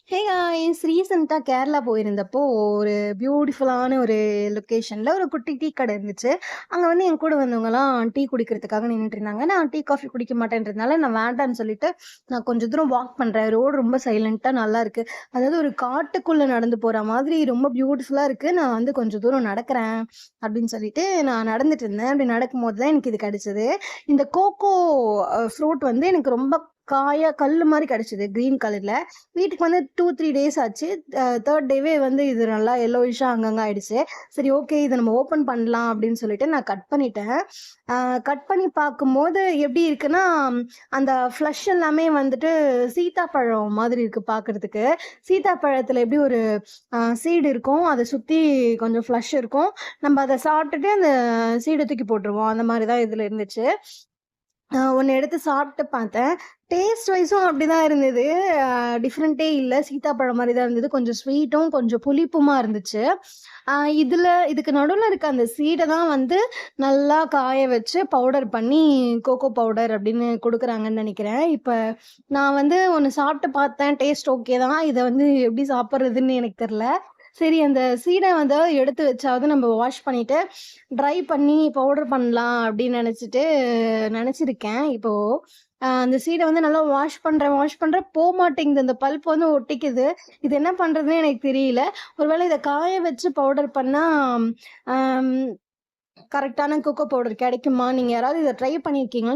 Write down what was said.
Hey guys! ரீசென்ட்டா கேரளா போயிருந்தப்போ, ஒரு பியூட்டிஃபுல்லான ஒரு லொக்கேஷன்ல ஒரு குட்டி டீ கடை இருந்துச்சு. அங்க வந்து என் கூட வந்தவங்கலாம் டீ குடிக்கிறதுக்காக நின்னுட்டுருந்தாங்க. நான் டீ, காஃபி குடிக்க மாட்டேன்றதுனால, நான் வேண்டான்னு சொல்லிட்டு, நான் கொஞ்சம் தூரம் வாக் பண்றேன். ரோடு ரொம்ப சைலன்ட்டா நல்லாருக்கு. அதாவது ஒரு காட்டுக்குள்ள நடந்து போற மாதிரி ரொம்ப பியூட்டிஃபுல்லா இருக்கு. நான் வந்து கொஞ்சம் தூரம் நடக்கிறேன், அப்படின்னு சொல்லிட்டு நான் நடந்துட்டு இருந்தேன். அப்படி நடக்கும்போது தான் எனக்கு இது கிடைச்சது. இந்த கோகோ ஃப்ரூட் வந்து எனக்கு ரொம்ப காயா கல்லு மாரி கிடைச்சது. கிரீன் கலர்ல. வீட்டுக்கு வந்து 2, 3 டேஸ் ஆச்சு. 3 டேவே வந்து இது நல்லா yellowish அங்கங்க ஆயிடுச்சு. சரி ஓகே இத நம்ம ஓப்பன் பண்ணலாம் அப்படின்னு சொல்லிட்டு நான் கட் பண்ணிட்டேன். அ கட் பண்ணி பார்க்கும்போது எப்படி இருக்குன்னா, அந்த ஃப்ளஷ் எல்லாமே வந்துட்டு சீத்தாப்பழம் மாதிரி இருக்கு பார்க்கறதுக்கு. சீத்தாப்பழத்துல எப்படி ஒரு சீடு இருக்கும். அத சுத்தி கொஞ்சம் ஃப்ளஷ் இருக்கும். நம்ம அத சாப்பிட்டுட்டு அந்த சீட தூக்கி போட்டுருவோம். அந்த மாரி தான் இதுல இருந்துச்சு. ஒண்ணு எடுத்து சாப்பிட்டு பார்த்தேன். டேஸ்ட் வைஸும் அப்படிதான் இருந்தது. டிஃபரண்ட்டே இல்ல. சீத்தாப்பழம் மாரி தான் இருந்தது. கொஞ்சம் ஸ்வீட்டும், கொஞ்சம் புளிப்புமா இருந்துச்சு. அ இதுல இதுக்கு நடுவுல இருக்க அந்த சீட தான் வந்து நல்லா காய வச்சு பவுடர் பண்ணி கோகோ பவுடர் அப்படின்னு குடுக்குறாங்கன்னு நெனைக்கிறேன். இப்ப நான் வந்து ஒண்ணு சாப்பிட்டு பார்த்தேன். டேஸ்ட் ஓகே தான். இத வந்து எப்படி சாப்பிடுறதுன்னு எனக்கு தெரியல. சரி அந்த சீட வந்து எடுத்து வச்சாவது நம்ம வாஷ் பண்ணிட்டு, ட்ரை பண்ணி பவுடர் பண்ணலாம் அப்படின்னு நெனச்சிருக்கேன். இப்போ அந்த சீட வந்து நல்லா வாஷ் பண்றேன் போமாட்டேங்குது. அந்த பல்ப் வந்து ஒட்டிக்குது. இது என்ன பண்றதுன்னே எனக்கு தெரியல. ஒருவேளை இத காய வச்சு பவுடர் பண்ணா, அம் கரெக்ட்டான கோகோ பவுடர் கெடைக்குமா? நீங்க யாராவது இத ட்ரை பண்ணியிருக்கீங்களா?